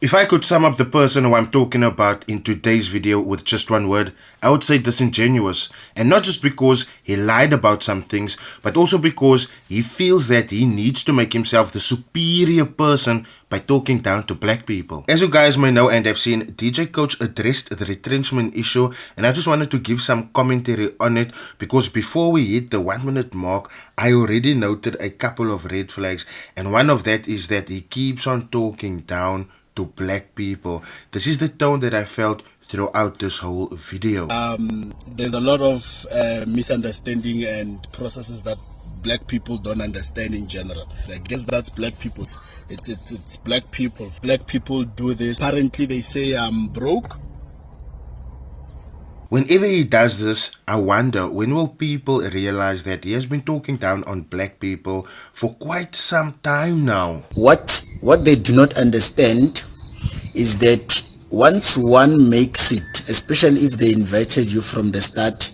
If I could sum up the person who I'm talking about in today's video with just one word, I would say disingenuous. And not just because he lied about some things, but also because he feels that he needs to make himself the superior person by talking down to black people. As you guys may know and have seen, DJ Coach addressed the retrenchment issue, and I just wanted to give some commentary on it because before we hit the 1 minute mark, I already noted a couple of red flags, and one of that is that he keeps on talking down to black people. This is the tone that I felt throughout this whole video. There's a lot of misunderstanding and processes that black people don't understand in general. I guess that's black people's. It's black people. Black people do this. Apparently they say I'm broke. Whenever he does this, I wonder when will people realize that he has been talking down on black people for quite some time now. What they do not understand is that once one makes it, especially if they invited you from the start,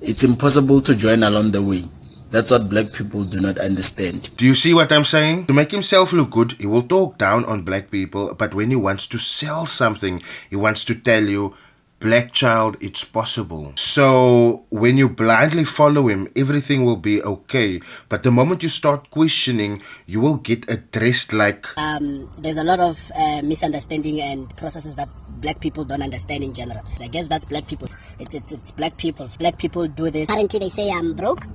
it's impossible to join along the way. That's what black people do not understand. Do you see what I'm saying? To make himself look good, he will talk down on black people, but when he wants to sell something, he wants to tell you, black child, it's possible. So when you blindly follow him, everything will be okay. But the moment you start questioning, you will get addressed like there's a lot of misunderstanding and processes that black people don't understand in general. I guess that's black people's. It's black people. Black people do this. Apparently they say I'm broke.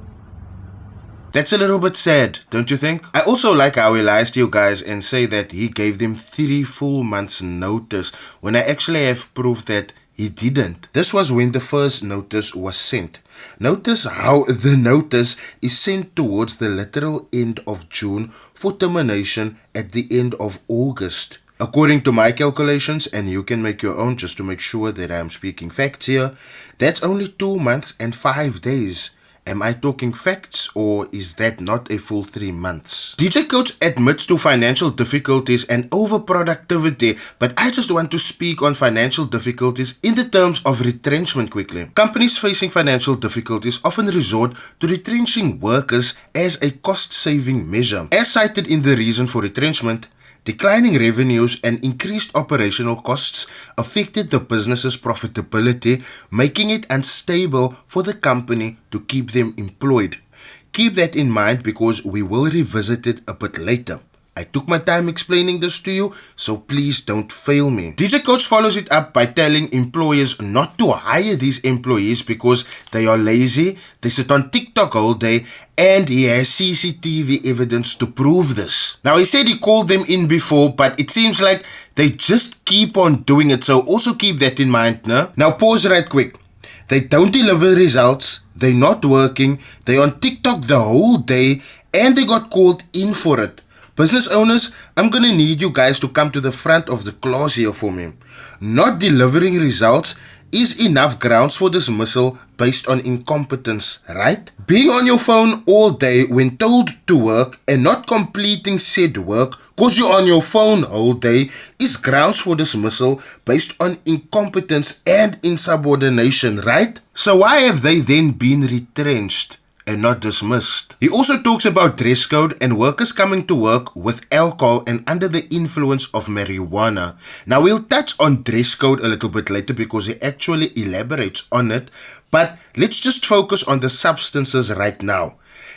That's a little bit sad, don't you think? I also like how he lies to you guys and say that he gave them 3 full months notice when I actually have proof that he didn't. This was when the first notice was sent. Notice how the notice is sent towards the literal end of June for termination at the end of August. According to my calculations, and you can make your own just to make sure that I'm speaking facts here, that's only 2 months and 5 days. Am I talking facts, or is that not a full 3 months? DJ Coach admits to financial difficulties and overproductivity, but I just want to speak on financial difficulties in the terms of retrenchment quickly. Companies facing financial difficulties often resort to retrenching workers as a cost-saving measure. As cited in the reason for retrenchment, declining revenues and increased operational costs affected the business's profitability, making it unstable for the company to keep them employed. Keep that in mind because we will revisit it a bit later. I took my time explaining this to you, so please don't fail me. DJ Coach follows it up by telling employers not to hire these employees because they are lazy, they sit on TikTok all day, and he has CCTV evidence to prove this. Now, he said he called them in before, but it seems like they just keep on doing it, so also keep that in mind, no? Now, pause right quick. They don't deliver results, they're not working, they're on TikTok the whole day, and they got called in for it. Business owners, I'm gonna need you guys to come to the front of the class here for me. Not delivering results is enough grounds for dismissal based on incompetence, right? Being on your phone all day when told to work and not completing said work cause you're on your phone all day is grounds for dismissal based on incompetence and insubordination, right? So why have they then been retrenched and not dismissed? He also talks about dress code and workers coming to work with alcohol and under the influence of marijuana. Now we'll touch on dress code a little bit later because he actually elaborates on it, but let's just focus on the substances right now.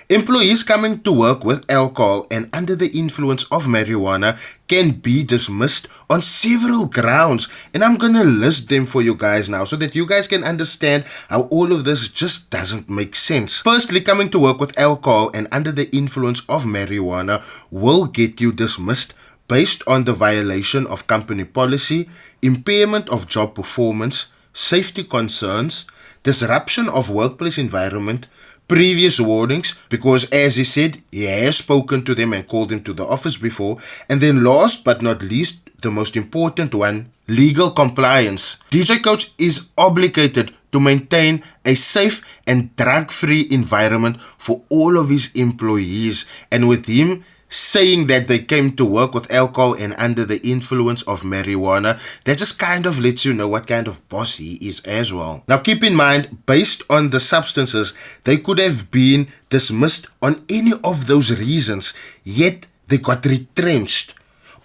Employees coming to work with alcohol and under the influence of marijuana can be dismissed on several grounds, and I'm gonna list them for you guys now so that you guys can understand how all of this just doesn't make sense. Firstly, coming to work with alcohol and under the influence of marijuana will get you dismissed based on the violation of company policy, impairment of job performance, safety concerns, disruption of workplace environment, previous warnings, because as he said, he has spoken to them and called them to the office before, and then last but not least, the most important one, legal compliance. DJ Coach is obligated to maintain a safe and drug-free environment for all of his employees, and with him saying that they came to work with alcohol and under the influence of marijuana, that just kind of lets you know what kind of boss he is as well. Now keep in mind, based on the substances, they could have been dismissed on any of those reasons, yet they got retrenched.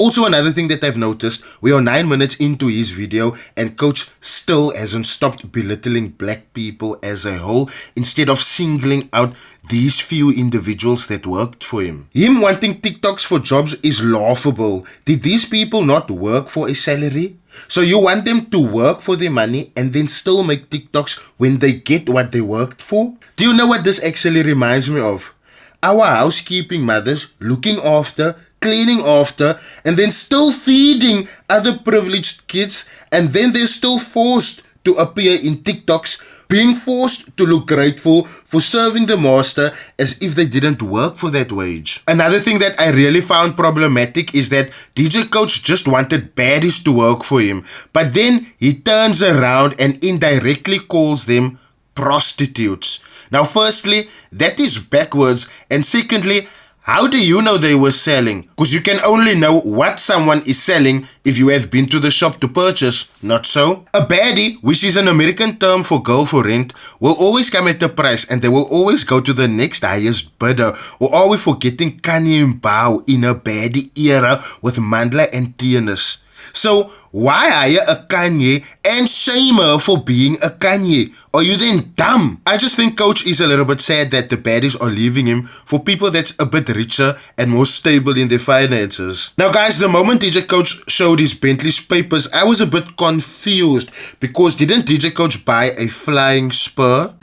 Also, another thing that I've noticed, we are 9 minutes into his video and Coach still hasn't stopped belittling black people as a whole instead of singling out these few individuals that worked for him. Him wanting TikToks for jobs is laughable. Did these people not work for a salary? So you want them to work for their money and then still make TikToks when they get what they worked for? Do you know what this actually reminds me of? Our housekeeping mothers looking after, cleaning after, and then still feeding other privileged kids, and then they're still forced to appear in TikToks, being forced to look grateful for serving the master as if they didn't work for that wage. Another thing that I really found problematic is that DJ Coach just wanted baddies to work for him, but then he turns around and indirectly calls them prostitutes. Now, firstly, that is backwards, and secondly, how do you know they were selling? Because you can only know what someone is selling if you have been to the shop to purchase, not so? A baddie, which is an American term for girl for rent, will always come at a price and they will always go to the next highest bidder. Or are we forgetting Kanye and Bao in a baddie era with Mandla and Tienis? So, why hire a Kanye and shame her for being a Kanye? Are you then dumb? I just think Coach is a little bit sad that the baddies are leaving him for people that's a bit richer and more stable in their finances. Now guys, the moment DJ Coach showed his Bentley's papers, I was a bit confused because didn't DJ Coach buy a flying spur?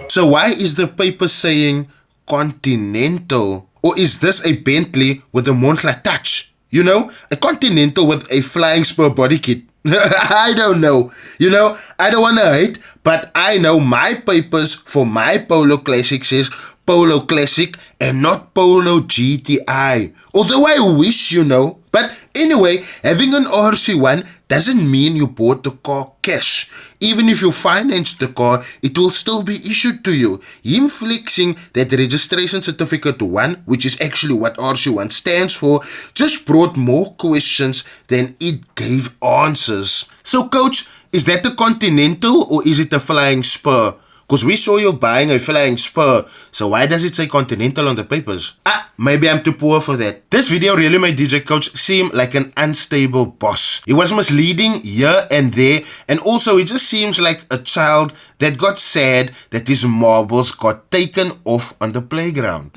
So why is the paper saying Continental? Or is this a Bentley with a Montla touch? You know, a Continental with a flying spur body kit. I don't know. You know, I don't want to hate, but I know my papers for my Polo Classic says Polo Classic and not Polo GTI. Although I wish, you know. But anyway, having an RC1 doesn't mean you bought the car cash. Even if you financed the car, it will still be issued to you. Him flexing that registration certificate 1, which is actually what RC1 stands for, just brought more questions than it gave answers. So Coach, is that a Continental or is it a flying spur? Because we saw you buying a flying spur, so why does it say Continental on the papers? Maybe I'm too poor for that. This video really made DJ Coach seem like an unstable boss. He was misleading here and there, and also he just seems like a child that got sad that his marbles got taken off on the playground.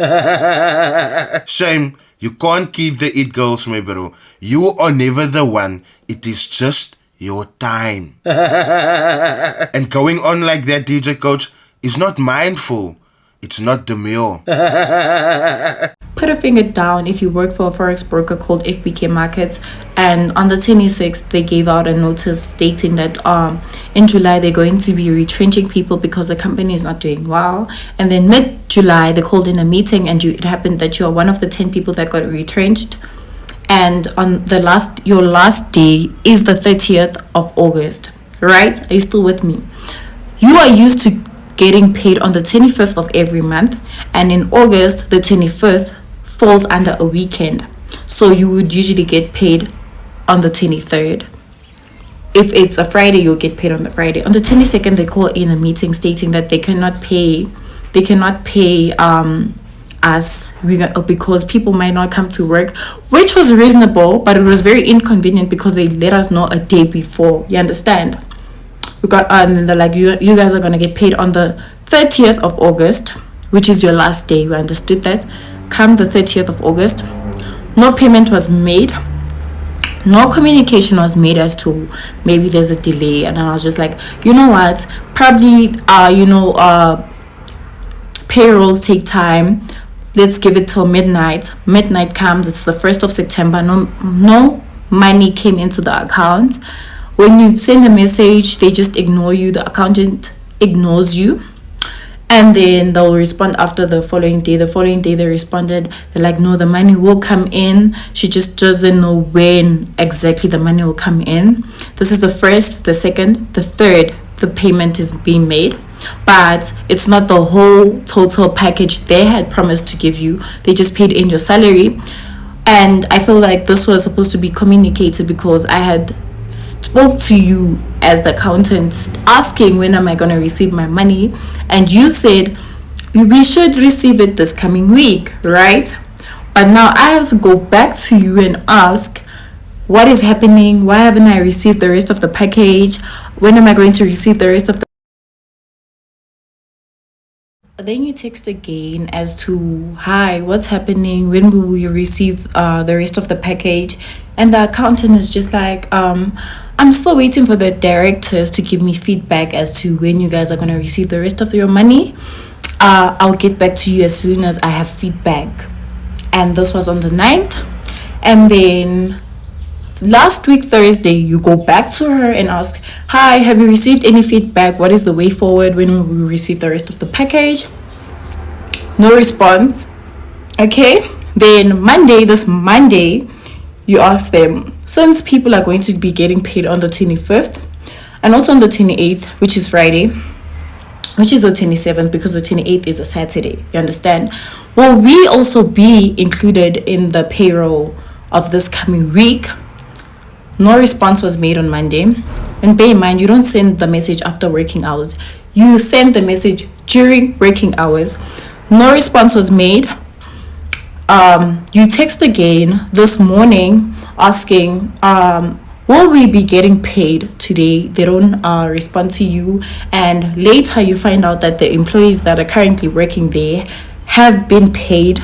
Shame, you can't keep the it girls, my bro. You are never the one. It is just your time. And going on like that, DJ Coach, is not mindful. It's not demure. Put a finger down if you work for a forex broker called FBK Markets, and on the 26th they gave out a notice stating that in July they're going to be retrenching people because the company is not doing well. And then mid-July they called in a meeting, and it happened that you are one of the 10 people that got retrenched. And on your last day is the 30th of August, right? Are you still with me? You are used to getting paid on the 25th of every month, and in August the 25th falls under a weekend, so you would usually get paid on the 23rd. If it's a Friday, you'll get paid on the Friday. On the 22nd they call in a meeting stating that they cannot pay us because people might not come to work, which was reasonable, but it was very inconvenient because they let us know a day before. You understand? We got and they're like, you guys are gonna get paid on the 30th of August, which is your last day. We understood that. Come the 30th of August, no payment was made, no communication was made as to maybe there's a delay. And I was just like, you know what, probably payrolls take time, let's give it till midnight. Midnight comes, it's the 1st of September, no money came into the account. When you send a message, they just ignore you. The accountant ignores you. And then they'll respond after the following day. The following day they responded, they're like, no, the money will come in, she just doesn't know when exactly the money will come in. This is the first, the second, the third the payment is being made, but it's not the whole total package they had promised to give you. They just paid in your salary. And I feel like this was supposed to be communicated, because I had spoke to you as the accountant asking when am I going to receive my money, and you said we should receive it this coming week, right? But now I have to go back to you and ask, what is happening? Why haven't I received the rest of the package? When am I going to receive the rest of the... Then you text again as to, hi, what's happening? When will we receive the rest of the package? And the accountant is just like, I'm still waiting for the directors to give me feedback as to when you guys are going to receive the rest of your money. I'll get back to you as soon as I have feedback. And this was on the 9th. And then last week, Thursday, you go back to her and ask, hi, have you received any feedback? What is the way forward? When will we receive the rest of the package? No response. Okay. Then this Monday, you ask them, since people are going to be getting paid on the 25th and also on the 28th, which is Friday, which is the 27th, because the 28th is a Saturday, you understand? Will we also be included in the payroll of this coming week? No response was made on Monday. And bear in mind, you don't send the message after working hours. You send the message during working hours. No response was made. You text again this morning asking, will we be getting paid today? They don't respond to you. And later you find out that the employees that are currently working there have been paid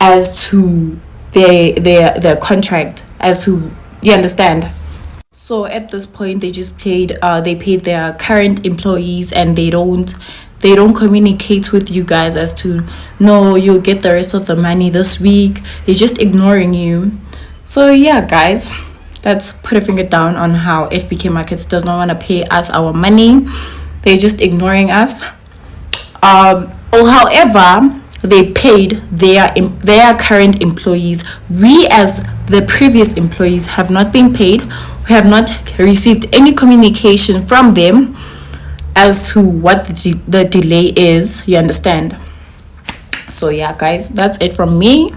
as to their contract, as to, you understand? So at this point, they just paid their current employees, and they don't communicate with you guys as to, no, you'll get the rest of the money this week. They're just ignoring you. So yeah, guys, let's put a finger down on how FBK Markets does not want to pay us our money. They're just ignoring us. Or however, they paid their current employees. We as the previous employees have not been paid. We have not received any communication from them as to what the delay is, you understand? So yeah, guys, that's it from me.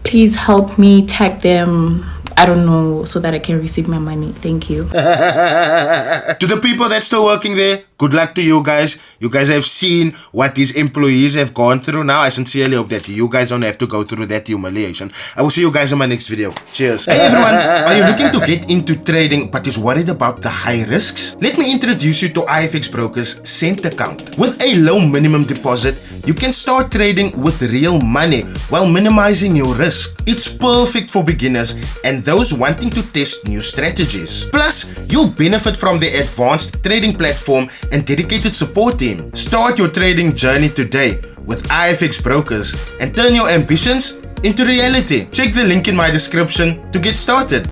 Please help me tag them, I don't know, so that I can receive my money. Thank you. To the people that's still working there, good luck to you guys. You guys have seen what these employees have gone through now. I sincerely hope that you guys don't have to go through that humiliation. I will see you guys in my next video. Cheers. Hey everyone, are you looking to get into trading but is worried about the high risks? Let me introduce you to IFX Broker's Cent account. With a low minimum deposit, you can start trading with real money while minimizing your risk. It's perfect for beginners and those wanting to test new strategies. Plus, you'll benefit from the advanced trading platform and dedicated support team. Start your trading journey today with IFX Brokers and turn your ambitions into reality. Check the link in my description to get started.